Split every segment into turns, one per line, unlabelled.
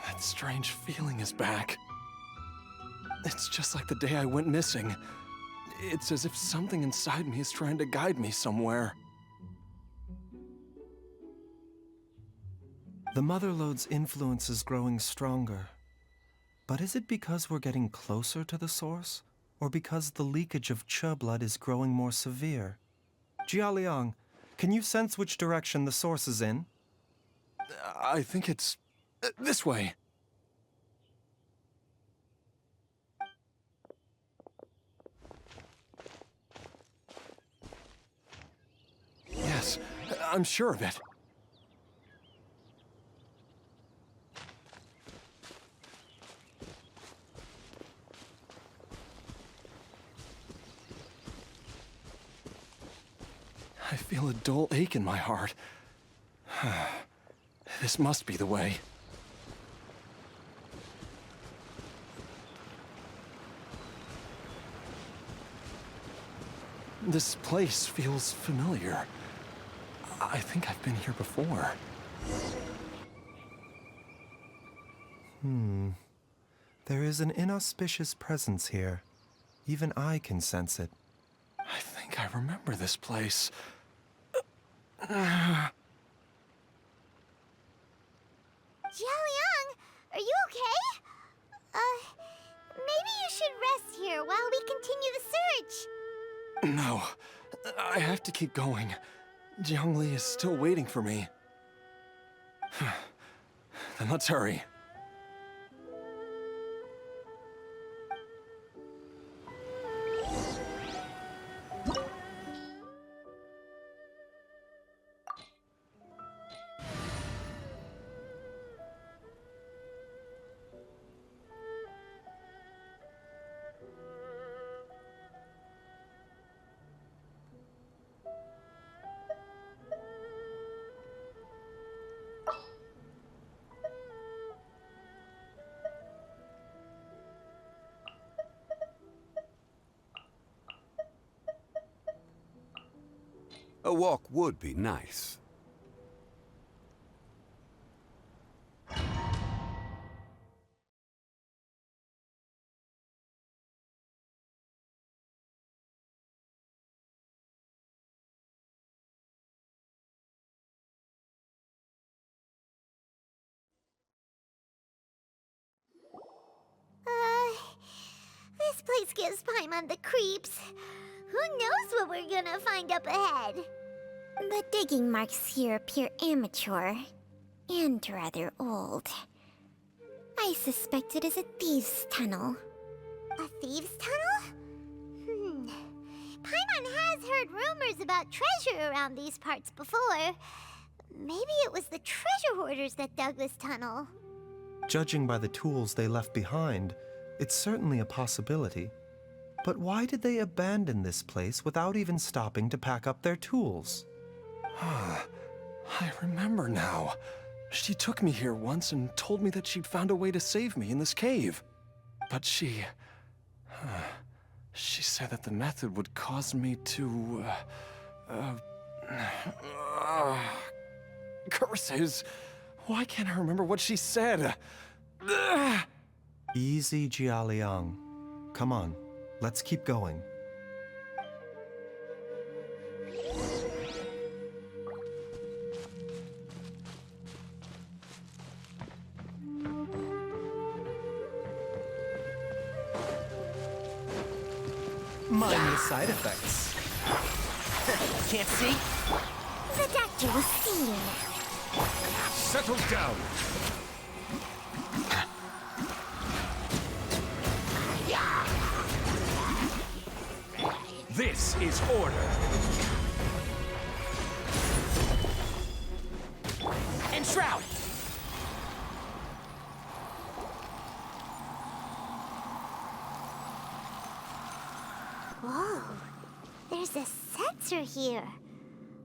That strange feeling is back. It's just like the day I went missing. It's as if something inside me is trying to guide me somewhere.
The Motherlode's influence is growing stronger. But is it because we're getting closer to the source? Or because the leakage of Che blood is growing more severe? Jialiang, can you sense which direction the source is in?
I think it's this way. Yes, I'm sure of it. I feel a dull ache in my heart. This must be the way. This place feels familiar. I think I've been here before.
There is an inauspicious presence here. Even I can sense it.
I think I remember this place.
Jialiang, are you okay? Maybe you should rest here while we continue the search.
No, I have to keep going. Jiangli is still waiting for me. Then let's hurry.
A walk would be nice.
This place gives Paimon the creeps. Who knows what we're gonna find up ahead? The digging marks here appear amateur and rather old. I suspect it is a thieves' tunnel. A thieves' tunnel? Paimon has heard rumors about treasure around these parts before. Maybe it was the treasure hoarders that dug this tunnel.
Judging by the tools they left behind, it's certainly a possibility. But why did they abandon this place without even stopping to pack up their tools?
I remember now. She took me here once and told me that she'd found a way to save me in this cave. But she said that the method would cause me to, curses. Why can't I remember what she said?
Easy, Jialiang. Come on, let's keep going. Mind the side effects.
Can't see?
The doctor will see you now.
Settle down. This is order. And shroud.
Whoa, there's a sensor here.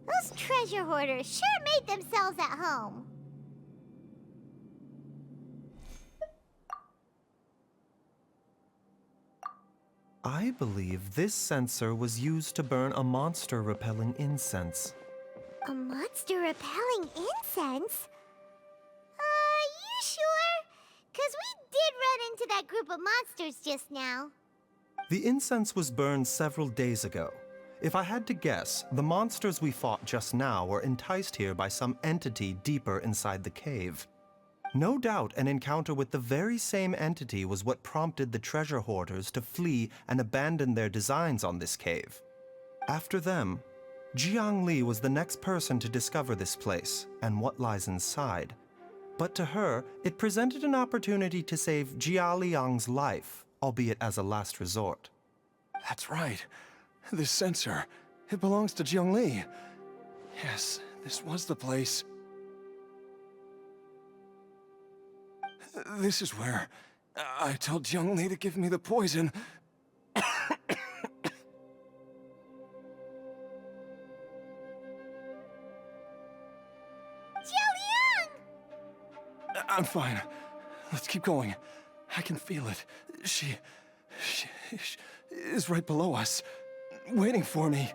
Those treasure hoarders sure made themselves at home.
I believe this sensor was used to burn a monster-repelling incense.
A monster repelling incense? You sure? 'Cause we did run into that group of monsters just now.
The incense was burned several days ago. If I had to guess, the monsters we fought just now were enticed here by some entity deeper inside the cave. No doubt an encounter with the very same entity was what prompted the treasure hoarders to flee and abandon their designs on this cave. After them, Jiang Li was the next person to discover this place and what lies inside. But to her, it presented an opportunity to save Jia Liang's life, albeit as a last resort.
That's right. This sensor, it belongs to Jiang Li. Yes, this was the place. This is where I told Jiang Li to give me the poison.
Jiang!
I'm fine. Let's keep going. I can feel it. She is right below us, waiting for me.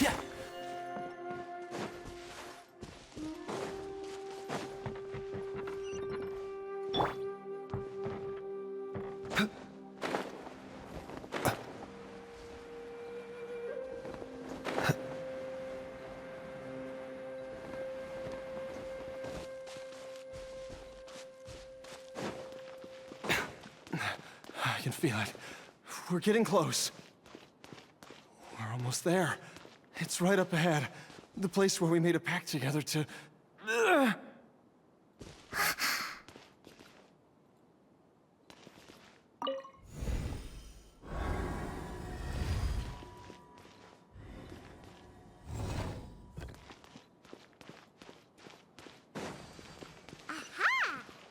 Yeah.
I can feel it. We're getting close. We're almost there. It's right up ahead. The place where we made a pact together to...
Aha!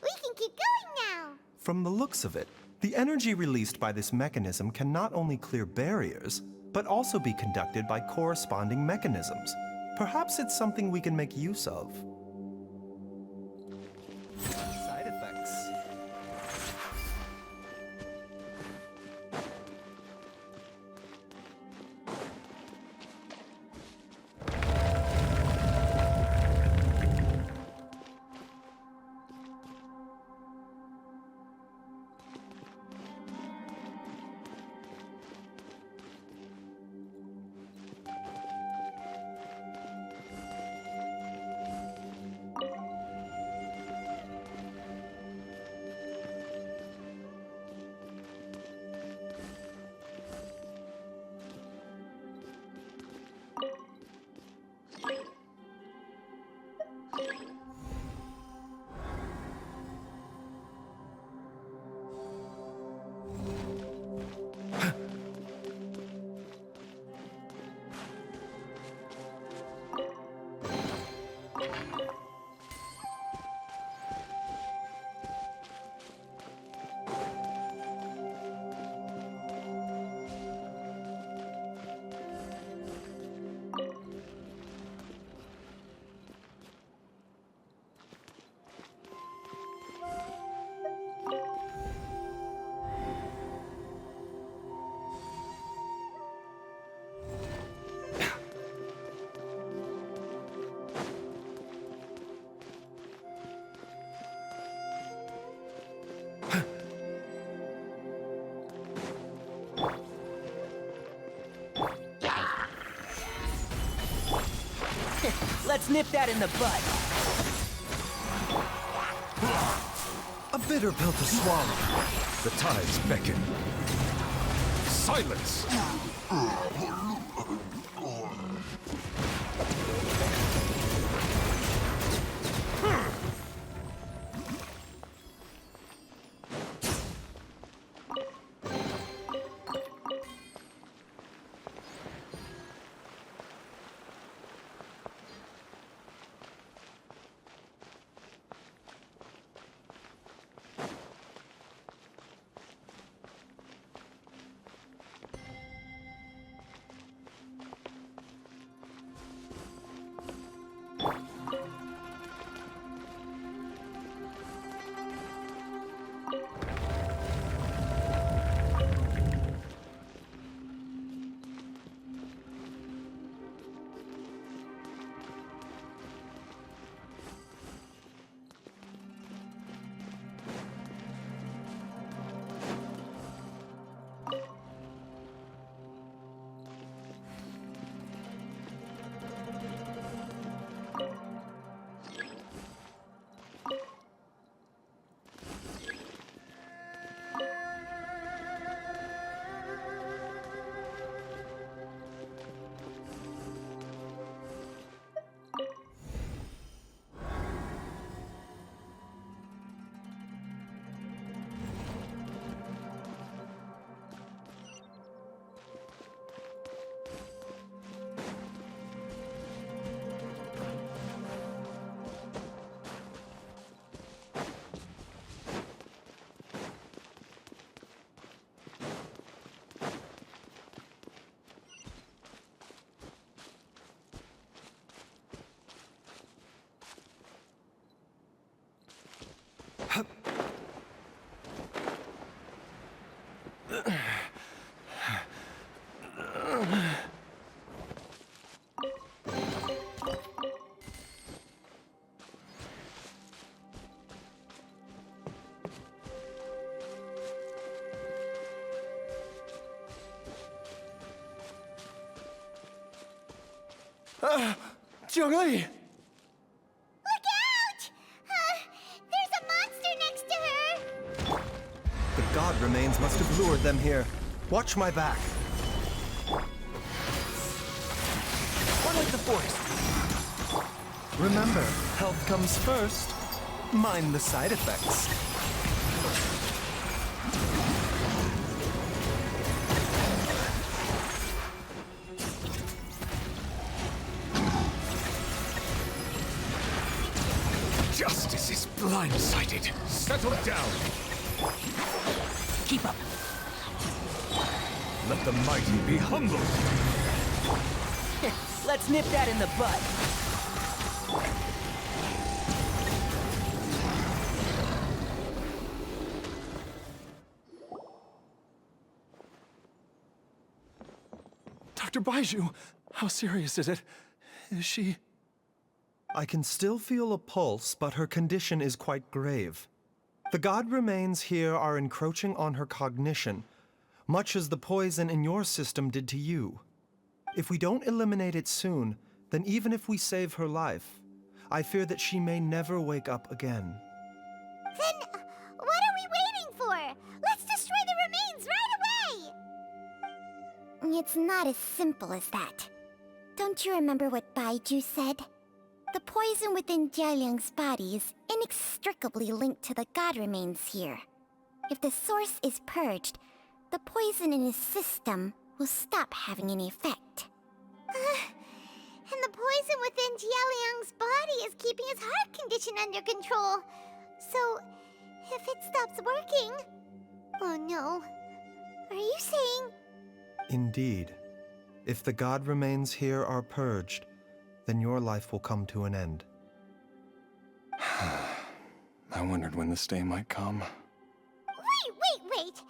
We can keep going now.
From the looks of it, the energy released by this mechanism can not only clear barriers, but also be conducted by corresponding mechanisms. Perhaps it's something we can make use of. Side effects.
Let's nip that in the bud.
A bitter pill to swallow.
The tides beckon. Silence!
Zhongli!
Look out! There's a monster next to her!
The god remains must have lured them here. Watch my back.
Or like the forest.
Remember, health comes first. Mind the side effects.
Justice is blindsided. Settle down. Keep up. Let the mighty be humbled. Let's nip that in the bud.
Dr. Baiju, how serious is it? Is she...
I can still feel a pulse, but her condition is quite grave. The god remains here are encroaching on her cognition, much as the poison in your system did to you. If we don't eliminate it soon, then even if we save her life, I fear that she may never wake up again.
Then, what are we waiting for? Let's destroy the remains right away! It's not as simple as that. Don't you remember what Baiju said? The poison within Jialiang's body is inextricably linked to the god remains here. If the source is purged, the poison in his system will stop having any effect. And the poison within Jialiang's body is keeping his heart condition under control. So, if it stops working... Oh no. Are you saying...
Indeed. If the god remains here are purged, then your life will come to an end.
I wondered when this day might come.
Wait!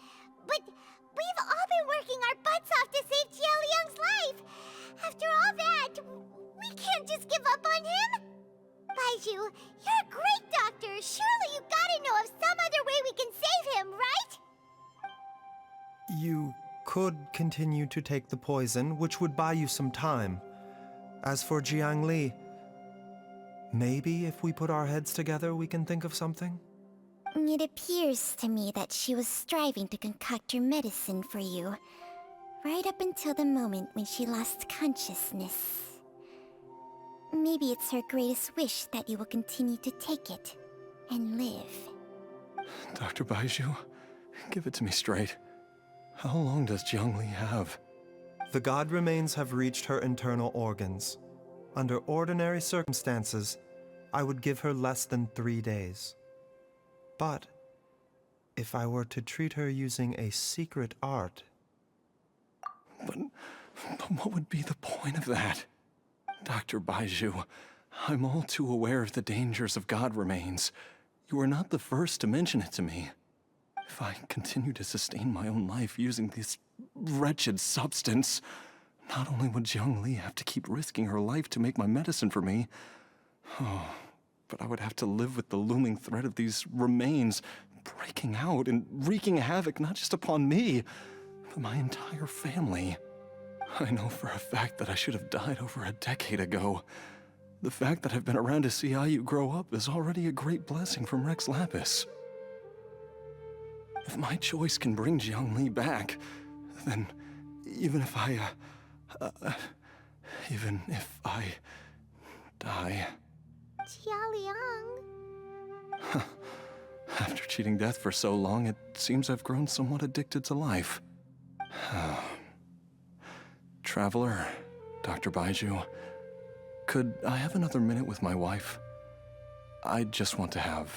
But we've all been working our butts off to save Jialiang's life! After all that, we can't just give up on him! Baiju, you're a great doctor! Surely you gotta know of some other way we can save him, right?
You could continue to take the poison, which would buy you some time. As for Jiangli, Maybe if we put our heads together, we can think of something?
It appears to me that she was striving to concoct your medicine for you, right up until the moment when she lost consciousness. Maybe it's her greatest wish that you will continue to take it and live.
Dr. Baizhu, give it to me straight. How long does Jiangli have?
The god remains have reached her internal organs. Under ordinary circumstances, I would give her less than 3 days. But if I were to treat her using a secret art...
But what would be the point of that? Dr. Baizhu, I'm all too aware of the dangers of god remains. You are not the first to mention it to me. If I continue to sustain my own life using this wretched substance, not only would Jiangli have to keep risking her life to make my medicine for me, but I would have to live with the looming threat of these remains breaking out and wreaking havoc not just upon me, but my entire family. I know for a fact that I should have died over a decade ago. The fact that I've been around to see Ayu grow up is already a great blessing from Rex Lapis. If my choice can bring Jiangli back, then even if I die...
Jialiang.
After cheating death for so long, it seems I've grown somewhat addicted to life. Traveler, Dr. Baizhu, could I have another minute with my wife? I just want to have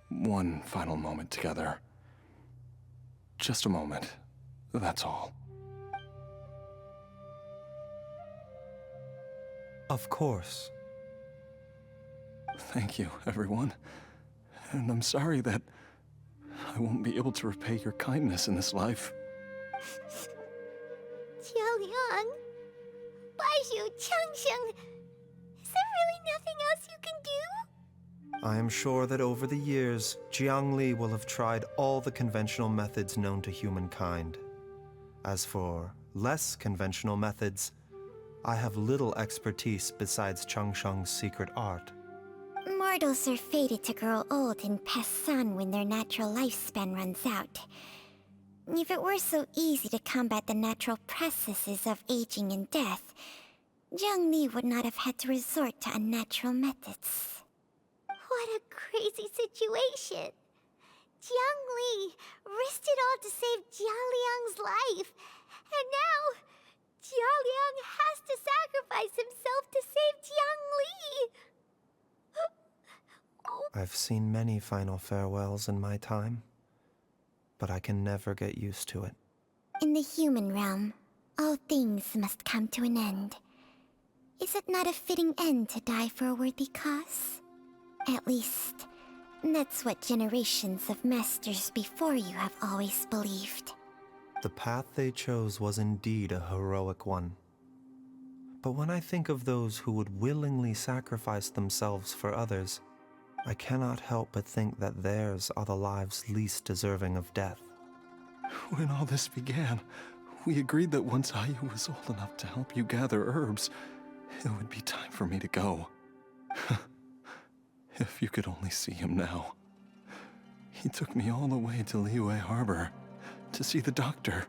one final moment together. Just a moment, that's all.
Of course.
Thank you, everyone. And I'm sorry that I won't be able to repay your kindness in this life.
Jialiang. Baizhu, Changsheng. Is there really nothing else you can do?
I am sure that over the years, Jiangli will have tried all the conventional methods known to humankind. As for less conventional methods, I have little expertise besides Changsheng's secret art.
Mortals are fated to grow old and pass on when their natural lifespan runs out. If it were so easy to combat the natural processes of aging and death, Jiangli would not have had to resort to unnatural methods. What a crazy situation! Jiangli risked it all to save Jialiang's life, and now Jialiang has to sacrifice himself to save Jiangli!
I've seen many final farewells in my time, but I can never get used to it.
In the human realm, all things must come to an end. Is it not a fitting end to die for a worthy cause? At least, that's what generations of masters before you have always believed.
The path they chose was indeed a heroic one. But when I think of those who would willingly sacrifice themselves for others, I cannot help but think that theirs are the lives least deserving of death.
When all this began, we agreed that once Ayu was old enough to help you gather herbs, it would be time for me to go. If you could only see him now. He took me all the way to Liyue Harbor to see the doctor.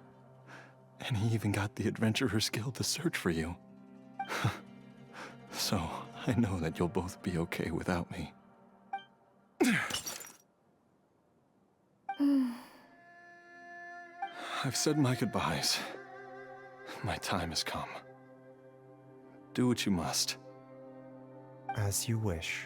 And he even got the Adventurers Guild to search for you. So, I know that you'll both be okay without me. I've said my goodbyes. My time has come. Do what you must.
As you wish.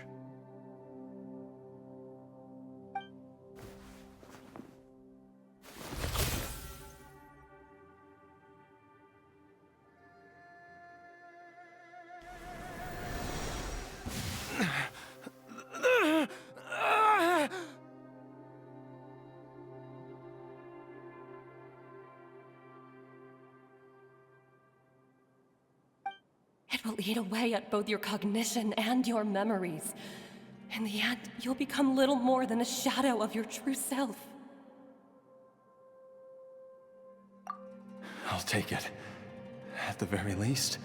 It will eat away at both your cognition and your memories. In the end, you'll become little more than a shadow of your true self.
I'll take it. At the very least,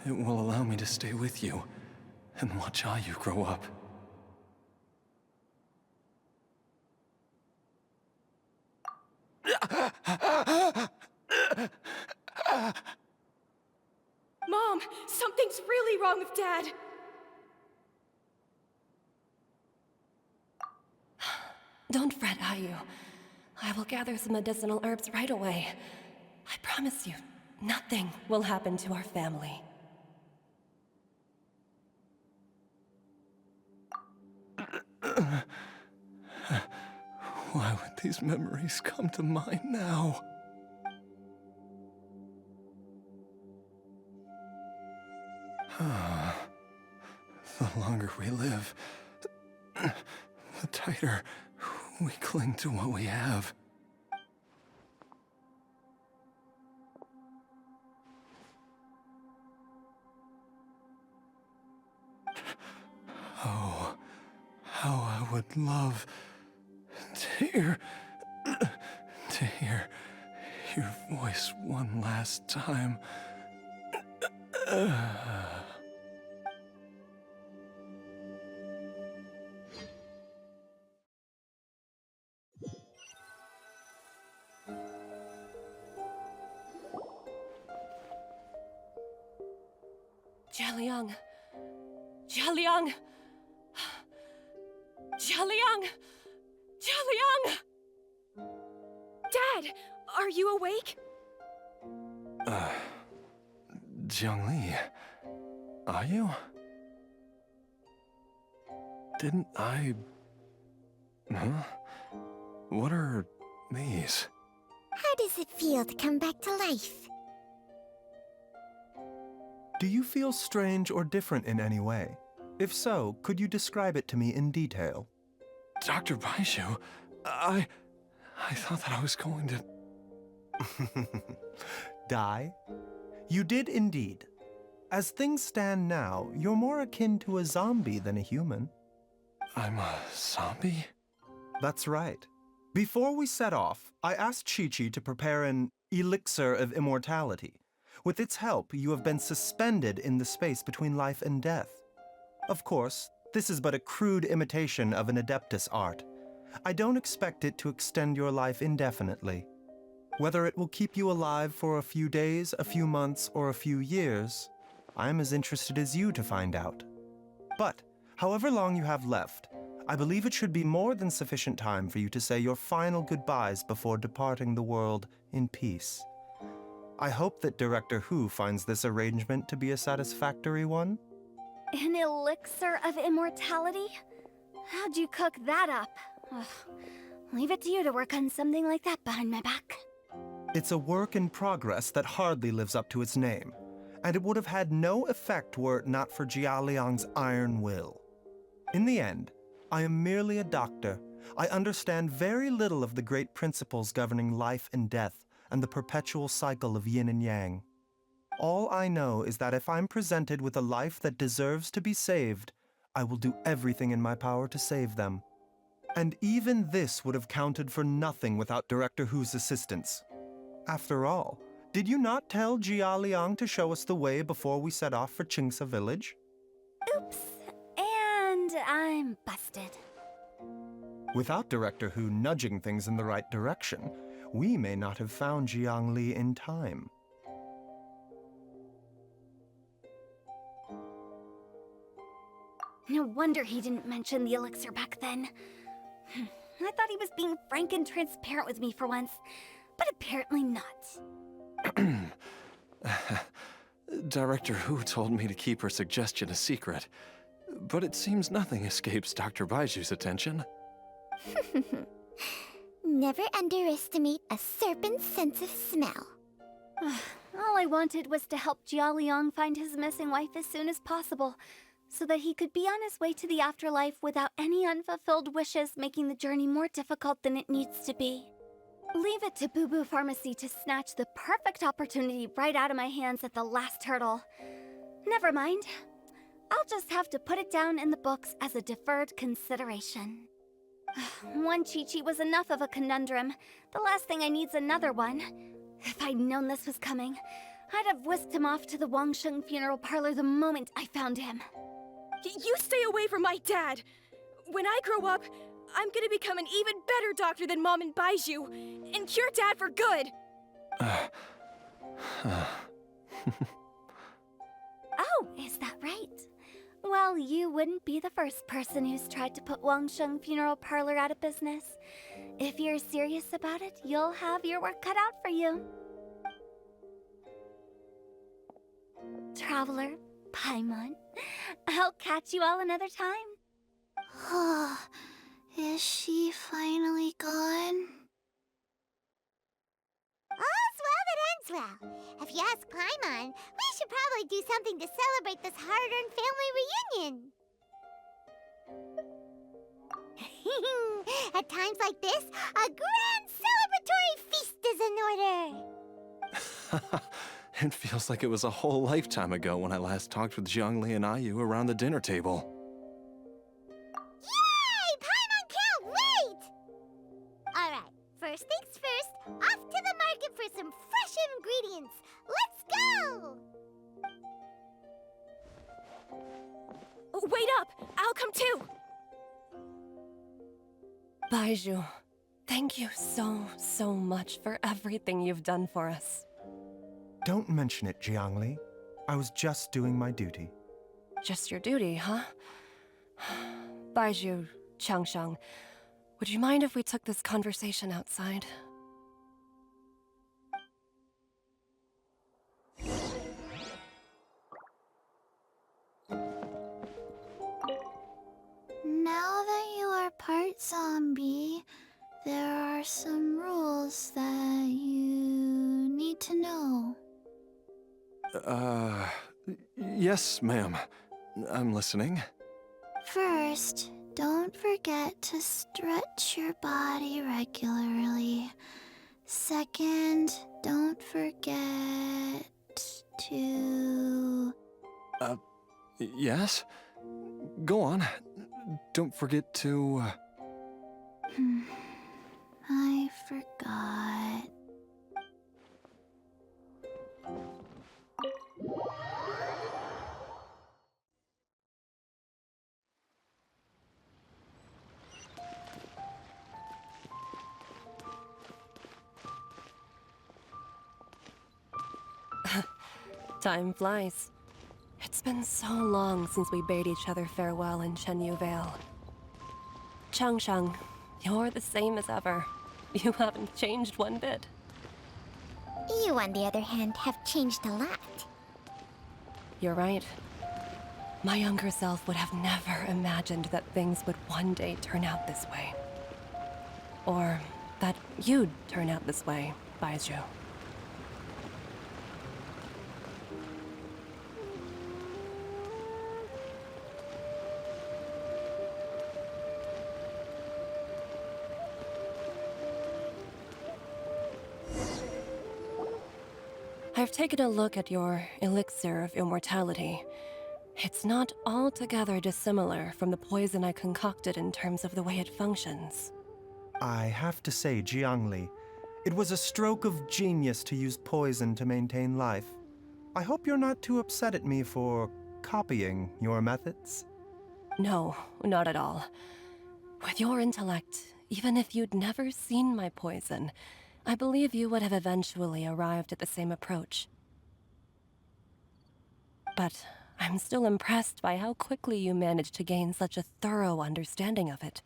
it will allow me to stay with you and watch Ayu grow up.
Mom, something's really wrong with Dad. Don't fret, Ayu. I will gather some medicinal herbs right away. I promise you, nothing will happen to our family.
Why would these memories come to mind now? The longer we live, the tighter we cling to what we have. Oh, how I would love to hear your voice one last time.
Jialiang. Jialiang! Jialiang! Jialiang! Dad, are you awake?
Jiangli, are you? Didn't I... Huh? What are these?
How does it feel to come back to life?
Do you feel strange or different in any way? If so, could you describe it to me in detail?
Dr. Baizhu, I thought that I was going to...
Die? You did indeed. As things stand now, you're more akin to a zombie than a human.
I'm a zombie?
That's right. Before we set off, I asked Chi-Chi to prepare an elixir of immortality. With its help, you have been suspended in the space between life and death. Of course, this is but a crude imitation of an Adeptus art. I don't expect it to extend your life indefinitely. Whether it will keep you alive for a few days, a few months, or a few years, I am as interested as you to find out. But, however long you have left, I believe it should be more than sufficient time for you to say your final goodbyes before departing the world in peace. I hope that Director Hu finds this arrangement to be a satisfactory one.
An elixir of immortality? How'd you cook that up? Ugh. Leave it to you to work on something like that behind my back.
It's a work in progress that hardly lives up to its name, and it would have had no effect were it not for Jialiang's iron will. In the end, I am merely a doctor. I understand very little of the great principles governing life and death, and the perpetual cycle of yin and yang. All I know is that if I'm presented with a life that deserves to be saved, I will do everything in my power to save them. And even this would have counted for nothing without Director Hu's assistance. After all, did you not tell Jialiang to show us the way before we set off for Qingce village?
Oops. And I'm busted.
Without Director Hu nudging things in the right direction, we may not have found Jiangli in time.
No wonder he didn't mention the elixir back then. I thought he was being frank and transparent with me for once, but apparently not.
Director Hu told me to keep her suggestion a secret, but it seems nothing escapes Dr. Baiju's attention.
Never underestimate a serpent's sense of smell.
All I wanted was to help Jialiang find his missing wife as soon as possible, so that he could be on his way to the afterlife without any unfulfilled wishes making the journey more difficult than it needs to be. Leave it to Boo Boo Pharmacy to snatch the perfect opportunity right out of my hands at the last hurdle. Never mind. I'll just have to put it down in the books as a deferred consideration. One Chi-Chi was enough of a conundrum. The last thing I need's another one. If I'd known this was coming, I'd have whisked him off to the Wangsheng funeral parlor the moment I found him.
You stay away from my dad! When I grow up, I'm gonna become an even better doctor than Mom and Baiju, and cure Dad for good!
Oh, is that right? Well, you wouldn't be the first person who's tried to put Wangsheng Funeral Parlor out of business. If you're serious about it, you'll have your work cut out for you. Traveler, Paimon, I'll catch you all another time.
Is she finally gone? All's well that ends well. If you ask Paimon, we should probably do something to celebrate this hard-earned family reunion. At times like this, a grand celebratory feast is in order.
It feels like it was a whole lifetime ago when I last talked with Zhongli and Ayu around the dinner table.
Yay! Paimon can't wait! Alright, first things first, off to the market for some fresh ingredients. Let's go!
Wait up! I'll come too!
Baiju, thank you so much for everything you've done for us.
Don't mention it, Jiangli. I was just doing my duty.
Just your duty, huh? Baiju, Changsheng, would you mind if we took this conversation outside?
Now that you are part zombie, there are some rules that you need to know.
Yes, ma'am. I'm listening.
First, don't forget to stretch your body regularly. Second, don't forget to...
Yes? Go on. Don't forget to...
I forgot.
Time flies. It's been so long since we bade each other farewell in Chenyu Vale. Changsheng, you're the same as ever. You haven't changed one bit.
You, on the other hand, have changed a lot.
You're right. My younger self would have never imagined that things would one day turn out this way. Or that you'd turn out this way, Baiju. I've taken a look at your elixir of immortality. It's not altogether dissimilar from the poison I concocted in terms of the way it functions.
I have to say, Jiangli, it was a stroke of genius to use poison to maintain life. I hope you're not too upset at me for copying your methods.
No, not at all. With your intellect, even if you'd never seen my poison, I believe you would have eventually arrived at the same approach. But I'm still impressed by how quickly you managed to gain such a thorough understanding of it.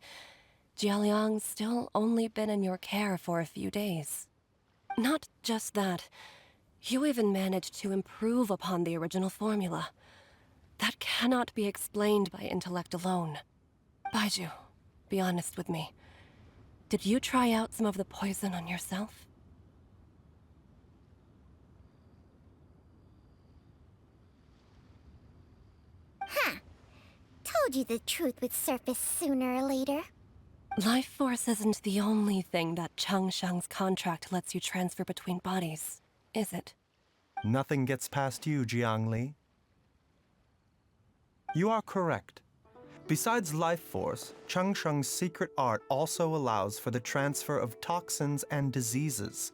Jialiang's still only been in your care for a few days. Not just that, you even managed to improve upon the original formula. That cannot be explained by intellect alone. Baiju, be honest with me. Did you try out some of the poison on yourself?
Huh. Told you the truth would surface sooner or later.
Life force isn't the only thing that Changsheng's contract lets you transfer between bodies, is it?
Nothing gets past you, Jiangli. You are correct. Besides life force, Changsheng's secret art also allows for the transfer of toxins and diseases.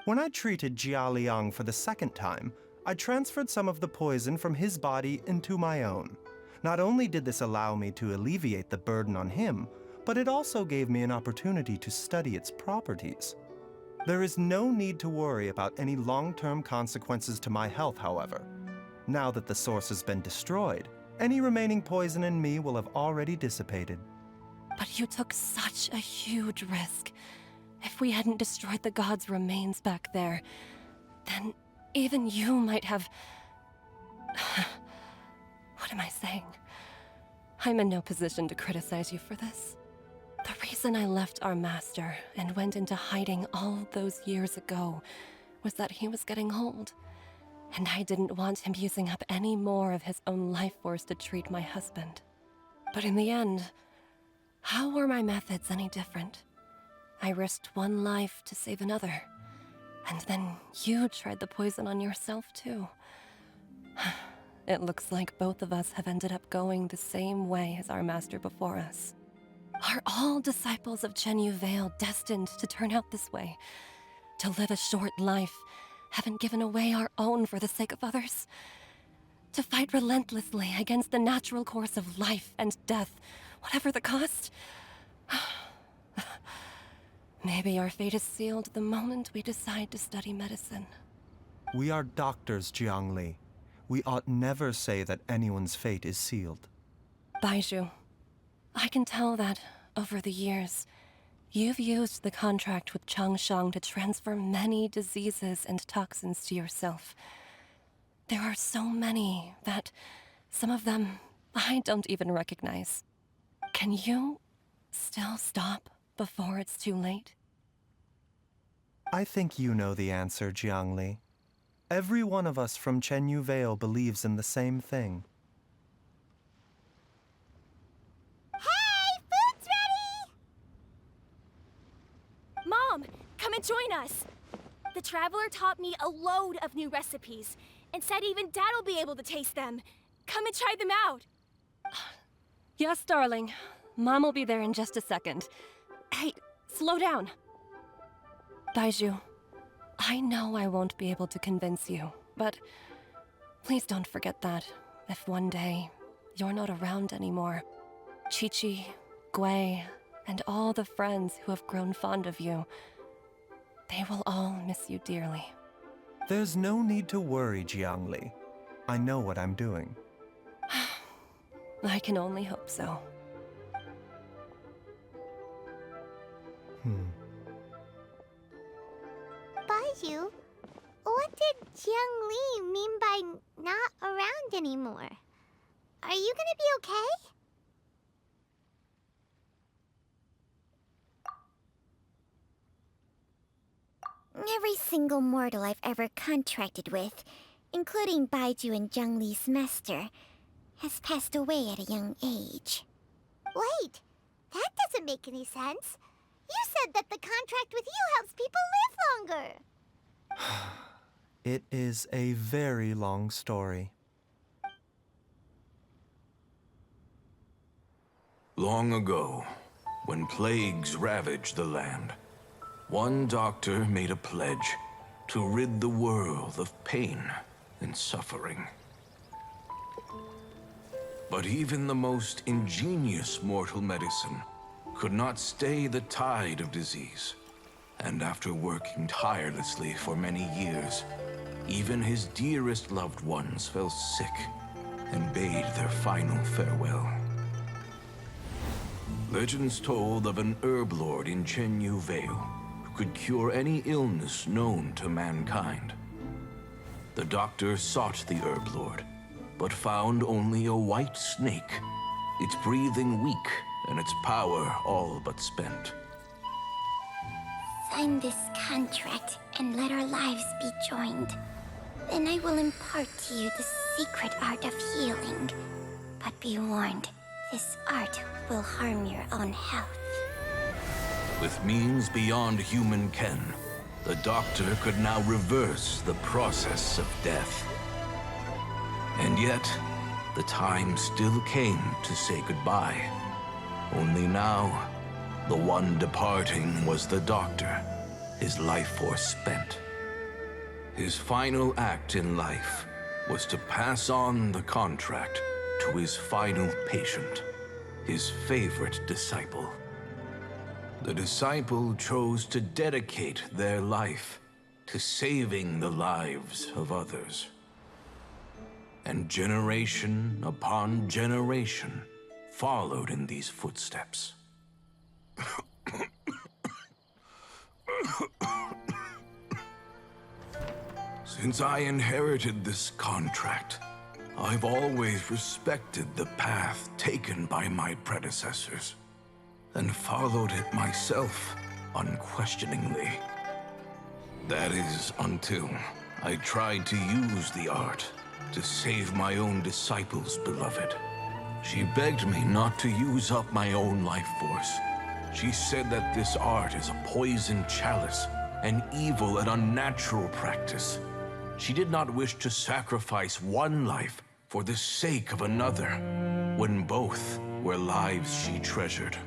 When I treated Jia Liang for the second time, I transferred some of the poison from his body into my own. Not only did this allow me to alleviate the burden on him, but it also gave me an opportunity to study its properties. There is no need to worry about any long-term consequences to my health, however. Now that the source has been destroyed, any remaining poison in me will have already dissipated.
But you took such a huge risk. If we hadn't destroyed the god's remains back there, then even you might have... What am I saying? I'm in no position to criticize you for this. The reason I left our master and went into hiding all those years ago was that he was getting old, and I didn't want him using up any more of his own life force to treat my husband. But in the end, how were my methods any different? I risked one life to save another, and then you tried the poison on yourself too. It looks like both of us have ended up going the same way as our master before us. Are all disciples of Chenyu Vale destined to turn out this way? To live a short life, having given away our own for the sake of others? To fight relentlessly against the natural course of life and death, whatever the cost? Maybe our fate is sealed the moment we decide to study medicine.
We are doctors, Jiangli. We ought never say that anyone's fate is sealed.
Baizhu, I can tell that, over the years, you've used the contract with Changshang to transfer many diseases and toxins to yourself. There are so many that, some of them, I don't even recognize. Can you still stop before it's too late?
I think you know the answer, Jiangli. Every one of us from Chenyu Vale believes in the same thing.
Hey, food's ready!
Mom, come and join us. The Traveler taught me a load of new recipes and said even Dad'll be able to taste them. Come and try them out.
Yes, darling. Mom will be there in just a second. Hey, slow down. Baizhu, I know I won't be able to convince you, but please don't forget that if one day you're not around anymore, Chi-Chi, Gui, and all the friends who have grown fond of you, they will all miss you dearly.
There's no need to worry, Jiangli. I know what I'm doing.
I can only hope so.
Baizhu, what did Jiang Li mean by not around anymore? Are you gonna be okay? Every single mortal I've ever contracted with, including Baizhu and Jiang Li's master, has passed away at a young age. Wait, that doesn't make any sense. You said that the contract with you helps people live longer.
It is a very long story.
Long ago, when plagues ravaged the land, one doctor made a pledge to rid the world of pain and suffering. But even the most ingenious mortal medicine could not stay the tide of disease. And after working tirelessly for many years, even his dearest loved ones fell sick and bade their final farewell. Legends told of an herb lord in Chenyu Vale who could cure any illness known to mankind. The doctor sought the herb lord, but found only a white snake, its breathing weak and its power all but spent.
Sign this contract and let our lives be joined. Then I will impart to you the secret art of healing. But be warned, this art will harm your own health.
With means beyond human ken, the doctor could now reverse the process of death. And yet, the time still came to say goodbye. Only now, the one departing was the doctor, his life force spent. His final act in life was to pass on the contract to his final patient, his favorite disciple. The disciple chose to dedicate their life to saving the lives of others. And generation upon generation followed in these footsteps. Since I inherited this contract, I've always respected the path taken by my predecessors, and followed it myself unquestioningly. That is, until I tried to use the art to save my own disciple's beloved. She begged me not to use up my own life force. She said that this art is a poison chalice, an evil and unnatural practice. She did not wish to sacrifice one life for the sake of another, when both were lives she treasured.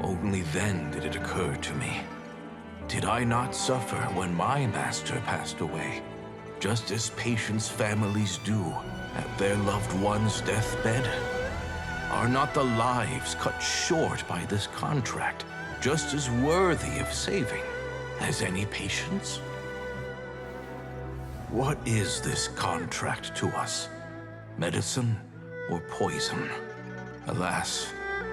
Only then did it occur to me. Did I not suffer when my master passed away, just as patients' families do at their loved one's deathbed? Are not the lives cut short by this contract just as worthy of saving as any patients? What is this contract to us? Medicine or poison? Alas,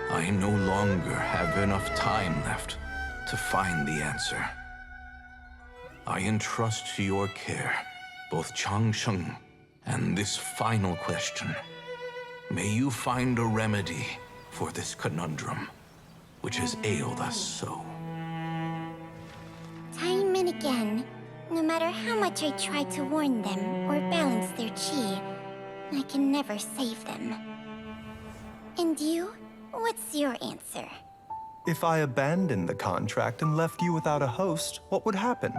I no longer have enough time left to find the answer. I entrust to your care both Changsheng and this final question. May you find a remedy for this conundrum, which has ailed us so.
Time and again, no matter how much I try to warn them or balance their chi, I can never save them. And you? What's your answer?
If I abandoned the contract and left you without a host, what would happen?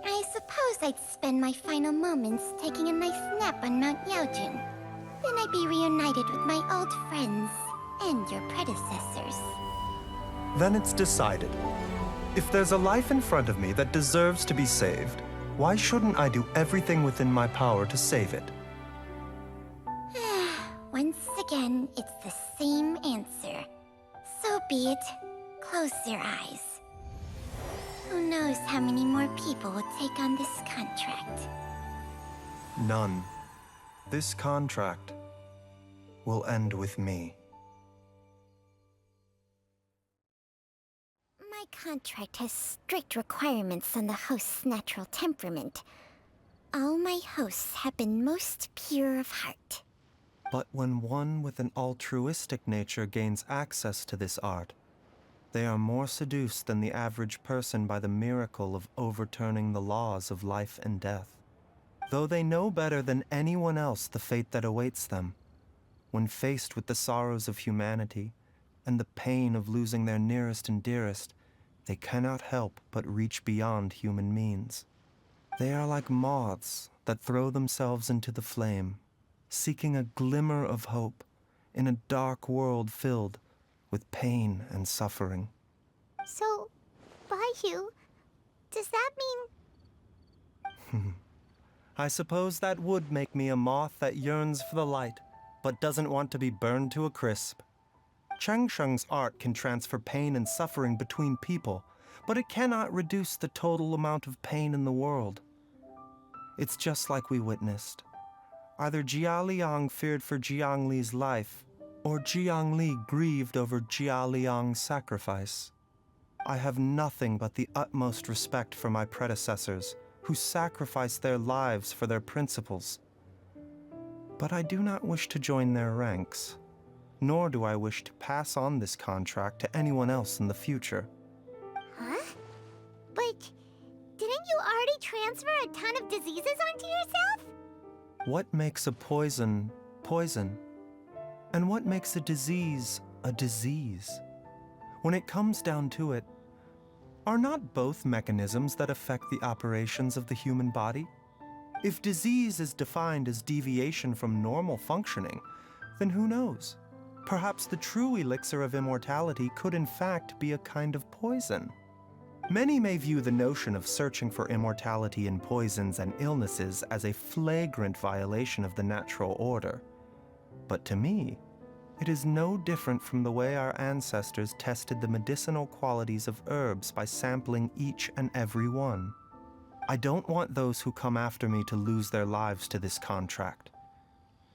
I suppose I'd spend my final moments taking a nice nap on Mount Yaojin. Then I'd be reunited with my old friends and your predecessors.
Then it's decided. If there's a life in front of me that deserves to be saved, why shouldn't I do everything within my power to save it?
Once again, it's the same answer. So be it. Close your eyes. Who knows how many more people will take on this contract?
None. This contract will end with me.
My contract has strict requirements on the host's natural temperament. All my hosts have been most pure of heart.
But when one with an altruistic nature gains access to this art, they are more seduced than the average person by the miracle of overturning the laws of life and death. Though they know better than anyone else the fate that awaits them, when faced with the sorrows of humanity and the pain of losing their nearest and dearest, they cannot help but reach beyond human means. They are like moths that throw themselves into the flame, seeking a glimmer of hope in a dark world filled with pain and suffering.
So, Baiyu, does that mean...
I suppose that would make me a moth that yearns for the light, but doesn't want to be burned to a crisp. Changsheng's art can transfer pain and suffering between people, but it cannot reduce the total amount of pain in the world. It's just like we witnessed. Either Jia Liang feared for Jiang Li's life, or Jiang Li grieved over Jia Liang's sacrifice. I have nothing but the utmost respect for my predecessors, who sacrificed their lives for their principles. But I do not wish to join their ranks, nor do I wish to pass on this contract to anyone else in the future.
Huh? But didn't you already transfer a ton of diseases onto yourself?
What makes a poison, poison? And what makes a disease? When it comes down to it, are not both mechanisms that affect the operations of the human body? If disease is defined as deviation from normal functioning, then who knows? Perhaps the true elixir of immortality could in fact be a kind of poison. Many may view the notion of searching for immortality in poisons and illnesses as a flagrant violation of the natural order. But to me, it is no different from the way our ancestors tested the medicinal qualities of herbs by sampling each and every one. I don't want those who come after me to lose their lives to this contract.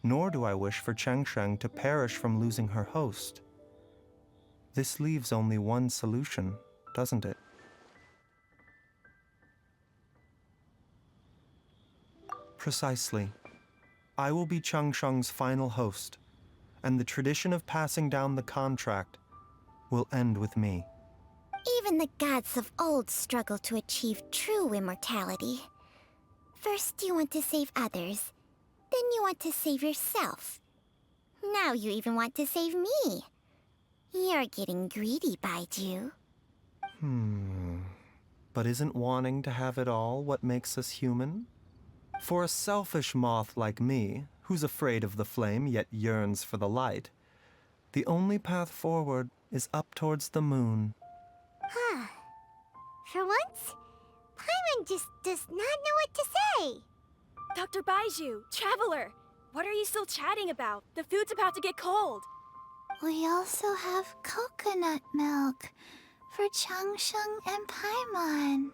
Nor do I wish for Chengsheng to perish from losing her host. This leaves only one solution, doesn't it? Precisely. I will be Chengsheng's final host, and the tradition of passing down the contract will end with me.
Even the gods of old struggle to achieve true immortality. First you want to save others, then you want to save yourself. Now you even want to save me. You're getting greedy, Baiju.
But isn't wanting to have it all what makes us human? For a selfish moth like me, who's afraid of the flame yet yearns for the light, the only path forward is up towards the moon.
For once, Paimon just does not know what to say.
Dr. Baiju, Traveler, what are you still chatting about? The food's about to get cold.
We also have coconut milk for Changsheng and Paimon.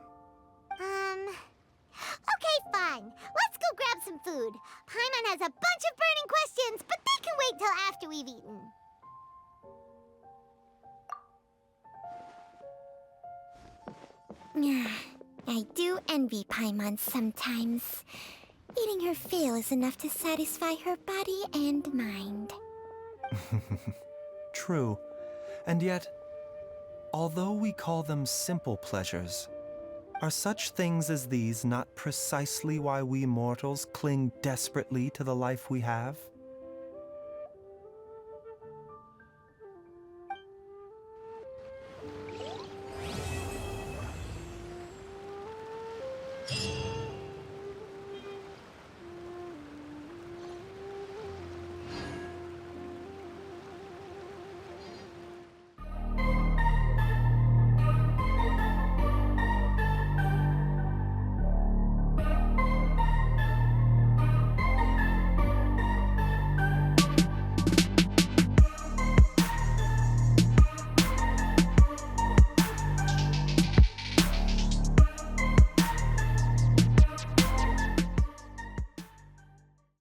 Okay, fine. Let's go grab some food. Paimon has a bunch of burning questions, but they can wait till after we've eaten. I do envy Paimon sometimes. Eating her fill is enough to satisfy her body and mind.
True. And yet, although we call them simple pleasures, are such things as these not precisely why we mortals cling desperately to the life we have?